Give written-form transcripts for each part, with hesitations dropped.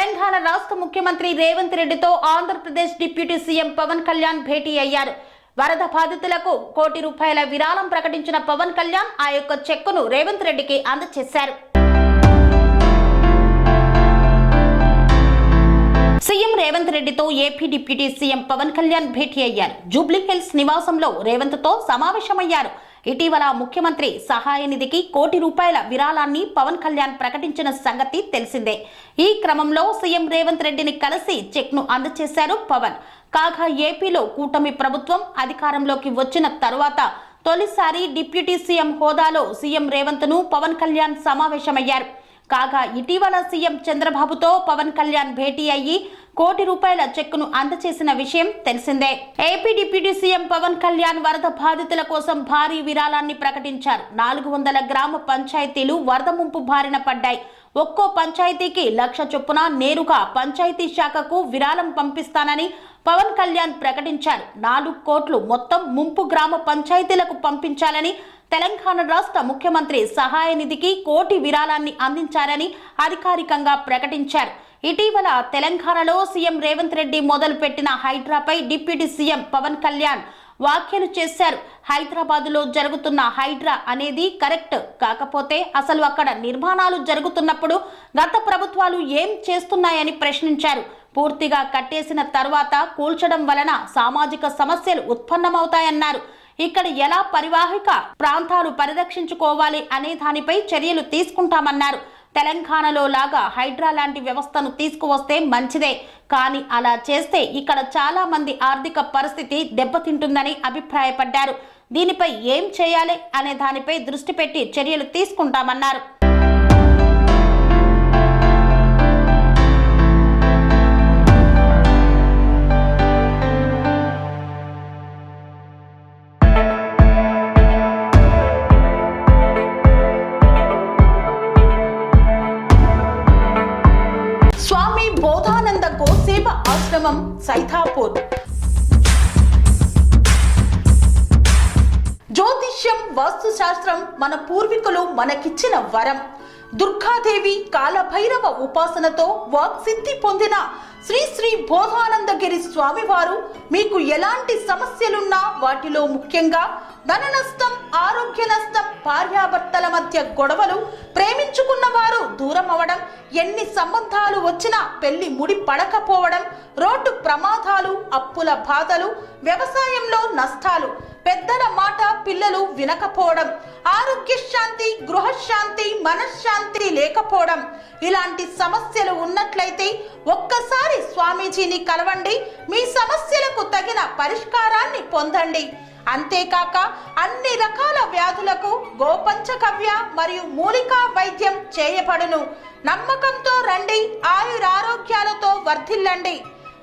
తెలంగాణ రాష్ట్ర ముఖ్యమంత్రి రేవంత్ రెడ్డితో ఆంధ్రప్రదేశ్ డిప్యూటీ సీఎం పవన్ కళ్యాణ్ భేటీ అయ్యారు. వరద బాధితులకు ₹1 కోటి విరాళం ప్రకటించిన పవన్ కళ్యాణ్ ఆ యొక్క చెక్కును రేవంత్ రెడ్డికి అందజేశారు. సీఎం రేవంత్ రెడ్డితో AP deputy CM Pawan Kalyan భేటీ అయ్యారు. జూబ్లీ హిల్స్ నివాసంలో రేవంత్ తో సమావేశమయ్యారు. ఇటీవల ముఖ్యమంత్రి సహాయ నిధికి ₹1 కోటి విరాళాన్ని పవన్ కళ్యాణ్ ప్రకటించిన సంగతి తెలిసిందే. ఈ క్రమంలో సీఎం రేవంత్ రెడ్డిని కలిసి చెక్ ను అందజేశారు పవన్. కాగా ఏపీలో కూటమి ప్రభుత్వం అధికారంలోకి వచ్చిన తరువాత తొలిసారి డిప్యూటీ సీఎం హోదాలో సీఎం రేవంత్ ను పవన్ కళ్యాణ్ సమావేశమయ్యారు. కాగా ఇటీవల సీఎం చంద్రబాబుతో పవన్ కళ్యాణ్ భేటీ అయ్యి ₹1 కోటి చెక్కును అందజేసిన విషయం తెలిసిందే. AP deputy CM Pawan Kalyan వరద బాధితుల కోసం భారీ విరాళాన్ని ప్రకటించారు. 400 గ్రామ పంచాయతీలు వరద ముంపు బారిన పడ్డాయి. ఒక్కో పంచాయతీకి 1,00,000 చొప్పున నేరుగా పంచాయతీ శాఖకు విరాళం పంపిస్తానని పవన్ కళ్యాణ్ ప్రకటించారు. 4 కోట్లు మొత్తం ముంపు గ్రామ పంచాయతీలకు పంపించాలని తెలంగాణ రాష్ట్ర ముఖ్యమంత్రి సహాయ నిధికి ₹1 కోటి విరాళాన్ని అందించారని అధికారికంగా ప్రకటించారు. ఇటీవల తెలంగాణలో సీఎం రేవంత్ రెడ్డి మొదలుపెట్టిన హైడ్రాపై డిప్యూటీ సీఎం పవన్ కళ్యాణ్ వ్యాఖ్యలు చేశారు. హైదరాబాదులో జరుగుతున్న హైడ్రా అనేది కరెక్ట్, కాకపోతే అసలు అక్కడ నిర్మాణాలు జరుగుతున్నప్పుడు గత ప్రభుత్వాలు ఏం చేస్తున్నాయని ప్రశ్నించారు. పూర్తిగా కట్టేసిన తర్వాత కూల్చడం వలన సామాజిక సమస్యలు ఉత్పన్నమవుతాయన్నారు. ఇక్కడ ఎలా పరివాహిక ప్రాంతాలు పరిరక్షించుకోవాలి అనే దానిపై చర్యలు తీసుకుంటామన్నారు. తెలంగాణలో లాగా హైడ్రా లాంటి వ్యవస్థను తీసుకువస్తే మంచిదే, కానీ అలా చేస్తే ఇక్కడ చాలా మంది ఆర్థిక పరిస్థితి దెబ్బతింటుందని అభిప్రాయపడ్డారు. దీనిపై ఏం చేయాలి అనే దానిపై దృష్టి పెట్టి చర్యలు తీసుకుంటామన్నారు. స్వామి బోధానంద గోసేవ ఆశ్రమం సైథాపూర్. జ్యోతిష్యం, వాస్తుశాస్త్రం మన పూర్వీకులు మనకిచ్చిన వరం. దుర్గాదేవి, కాలభైరవ ఉపాసనతో వాక్సిద్ధి పొందిన శ్రీ శ్రీ బోధానందగిరి స్వామివారు మీకు ఎలాంటి సమస్యలున్నా, వాటిలో ముఖ్యంగా ధన నష్టం, ఆరోగ్య నష్టం, భార్యాభర్తల మధ్య గొడవలు, ప్రేమించుకున్న వారు దూరం అవడం, ఎన్ని సంబంధాలు వచ్చినా పెళ్లి ముడి పడకపోవడం, రోడ్డు ప్రమాదాలు, అప్పుల బాధలు, వ్యవసాయంలో నష్టాలు, పెద్దల మాట పిల్లలు వినకపోవడం, ఆరోగ్య శాంతి, గృహశాంతి, మనశ్శాంతి లేకపోవడం, ఇలాంటి సమస్యలు ఉన్నట్లయితే ఒక్కసారి స్వామీజీని కలవండి. మీ సమస్యలకు తగిన పరిష్కారాన్ని పొందండి. అంతేకాక అన్ని రకాల వ్యాధులకు గోపంచకవ్య మరియు మూలికా వైద్యం చేయబడును. నమ్మకంతో రండి, ఆయురారోగ్యాలతో వర్ధిల్లండి.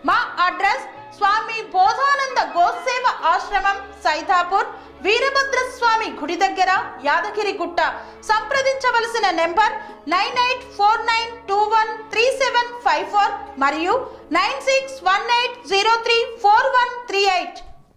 మా అడ్రస్ స్వామి బోధానంద గోసేవ ఆశ్రమం, సైథాపూర్, వీరభద్రస్వామి గుడి దగ్గర, యాదగిరిగుట్ట. సంప్రదించవలసిన నెంబర్ 9849213754 మరియు 9618034138.